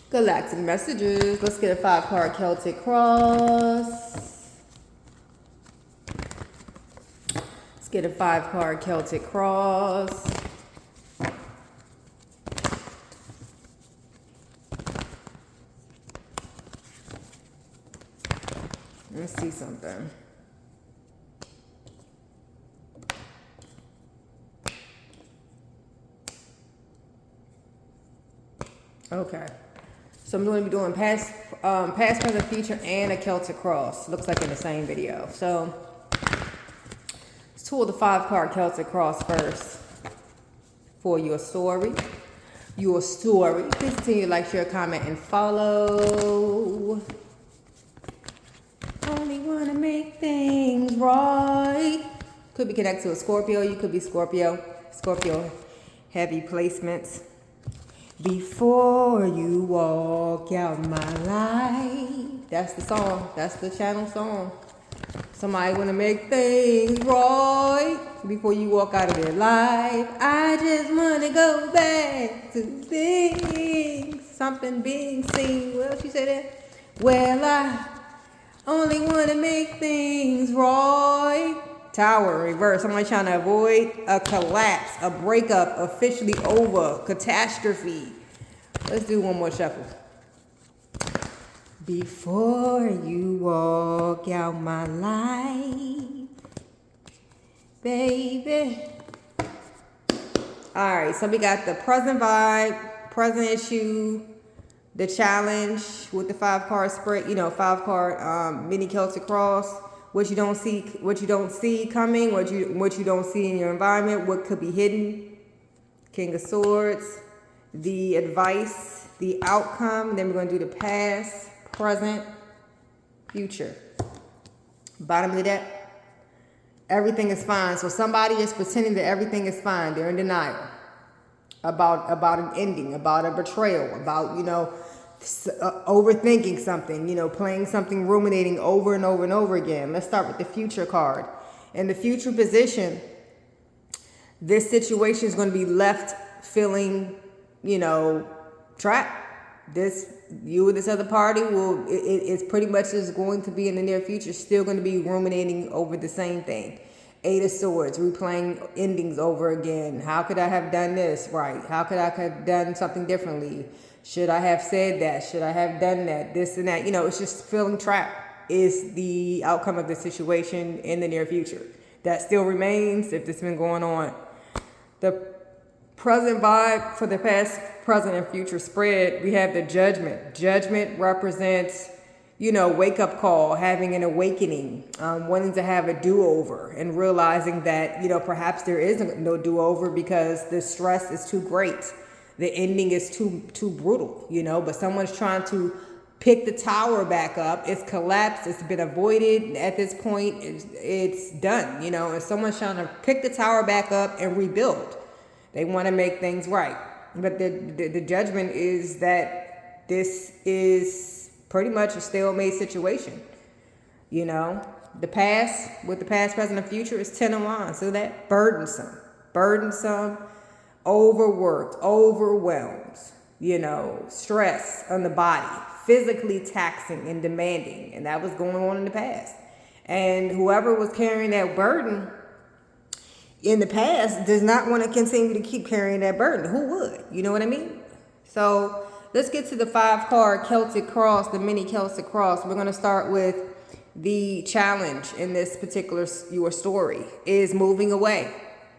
Galactic messages. Let's get a 5-card Celtic cross. Let's get a 5-card Celtic cross. Let's see something. Okay. So I'm going to be doing past, present, future, and a Celtic cross. Looks like in the same video. So let's pull the 5-card Celtic cross first for your story. Your story. Please continue to like, share, comment, and follow. Only want to make things right. Could be connected to a Scorpio. You could be Scorpio. Scorpio heavy placements. Before you walk out my life. That's the song. That's the channel song. Somebody want to make things right before you walk out of their life. I just want to go back to things. Something being seen. Well, she said that. Well, I only want to make things right. Tower in reverse. Somebody trying to avoid a collapse, a breakup, officially over, catastrophe. Let's do one more shuffle. Before you walk out my life, baby. All right, so we got the present vibe, present issue, the challenge with the 5-card spread, 5-card mini Celtic cross. What you don't see coming, what you don't see in your environment, what could be hidden. King of Swords, the advice, the outcome. Then we're going to do the past, present, future. Bottom of the deck, everything is fine. So somebody is pretending that everything is fine. They're in denial about an ending, about a betrayal, about overthinking something, playing something, ruminating over and over and over again. Let's start with the future card. In the future position, this situation is going to be left feeling, trapped. You and this other party it's pretty much is going to be in the near future still going to be ruminating over the same thing. 8 of Swords, replaying endings over again. How could I have done this right? How could I have done something differently? Should I have said that? Should I have done that? This and that. It's just feeling trapped is the outcome of the situation in the near future. That still remains if this has been going on. The present vibe for the past, present, and future spread, we have the Judgment. Judgment represents, wake-up call, having an awakening, wanting to have a do-over and realizing that, perhaps there is no do-over because the stress is too great. The ending is too brutal, but someone's trying to pick the tower back up. It's collapsed. It's been avoided. At this point, it's done, and someone's trying to pick the tower back up and rebuild. They want to make things right. But the judgment is that this is pretty much a stalemate situation. The past, with the past, present, and future is 10 of Wands. So that burdensome, overworked, overwhelmed, stress on the body, physically taxing and demanding. And that was going on in the past. And whoever was carrying that burden in the past does not want to continue to keep carrying that burden. Who would? You know what I mean? So let's get to the 5-card Celtic cross, the mini Celtic cross. We're going to start with the challenge in this particular your story is moving away.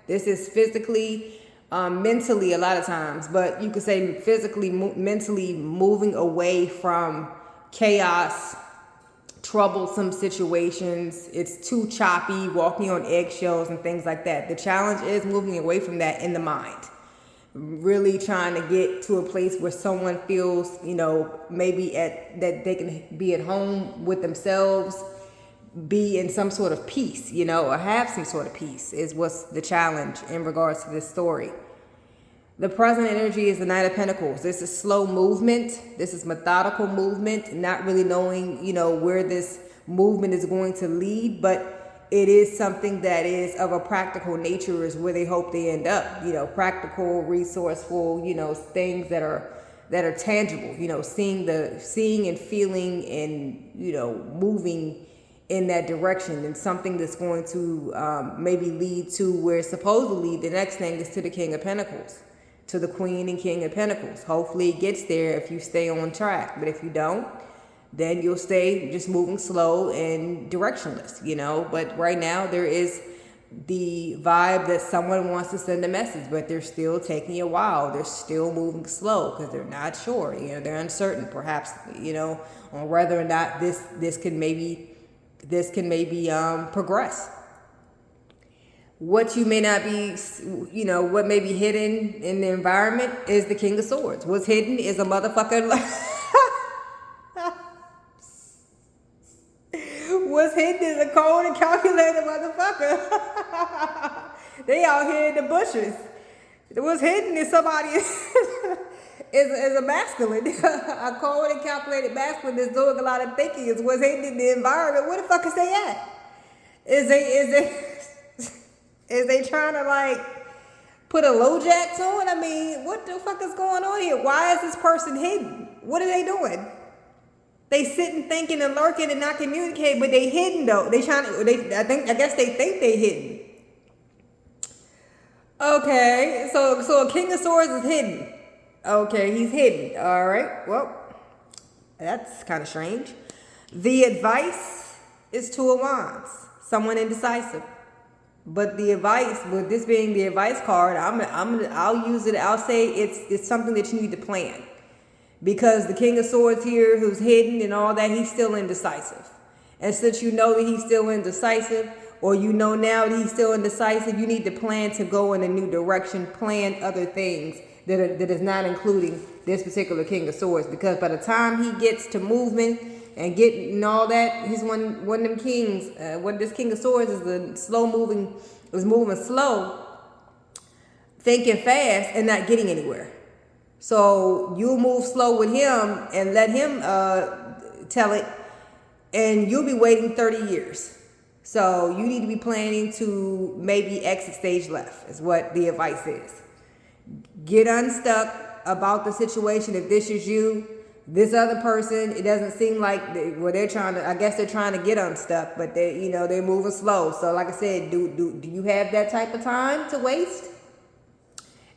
This is physically, mentally a lot of times, but you could say physically, mentally moving away from chaos, troublesome situations. It's too choppy, walking on eggshells and things like that. The challenge is moving away from that in the mind. Really trying to get to a place where someone feels, maybe that they can be at home with themselves, be in some sort of peace, or have some sort of peace is what's the challenge in regards to this story. The present energy is the Knight of Pentacles. This is slow movement. This is methodical movement, not really knowing, where this movement is going to lead, but it is something that is of a practical nature is where they hope they end up, practical, resourceful, things that are that are tangible, seeing and feeling and, moving in that direction, and something that's going to maybe lead to where supposedly the next thing is to the King of Pentacles, to the Queen and King of Pentacles. Hopefully it gets there if you stay on track. But if you don't, then you'll stay just moving slow and directionless, But right now there is the vibe that someone wants to send a message, but they're still taking a while. They're still moving slow because they're not sure. They're uncertain, perhaps, on whether or not this can maybe progress. What you may not be, what may be hidden in the environment is the King of Swords. What's hidden is a motherfucker. What's hidden is a cold and calculated motherfucker. They out here in the bushes. What's hidden is somebody is a masculine. A cold and calculated masculine that's doing a lot of thinking is what's hidden in the environment. Where the fuck is they at? Is they trying to put a low jack to it? I mean, what the fuck is going on here? Why is this person hidden? What are they doing? They sitting, thinking, and lurking, and not communicating, but they hidden though. I guess they think they hidden. Okay, so a King of Swords is hidden. Okay, he's hidden. All right. Well, that's kind of strange. The advice is Two of Wands. Someone indecisive. But the advice, with this being the advice card, I'll use it. I'll say it's something that you need to plan. Because the King of Swords here, who's hidden and all that, he's still indecisive. And since you know that he's still indecisive, or now that he's still indecisive, you need to plan to go in a new direction, plan other things that is not including this particular King of Swords. Because by the time he gets to movement and getting all that, he's one of them kings. This King of Swords is moving slow, thinking fast, and not getting anywhere. So you'll move slow with him and let him tell it, and you'll be waiting 30 years. So you need to be planning to maybe exit stage left is what the advice is. Get unstuck about the situation. If this is you, this other person, it doesn't seem like they're trying to, I guess they're trying to get unstuck, but they're moving slow. So like I said, do you have that type of time to waste?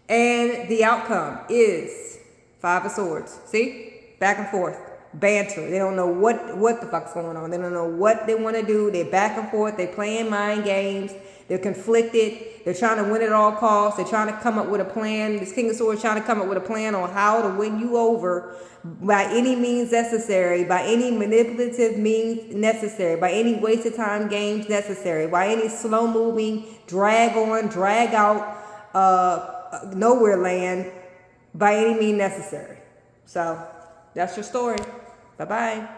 And the outcome is Five of Swords. See? Back and forth. Banter. They don't know what the fuck's going on. They don't know what they want to do. They're back and forth. They're playing mind games. They're conflicted. They're trying to win at all costs. They're trying to come up with a plan. This King of Swords trying to come up with a plan on how to win you over by any means necessary, by any manipulative means necessary, by any wasted time games necessary, by any slow moving, drag out, nowhere land, by any means necessary. So that's your story. Bye-bye.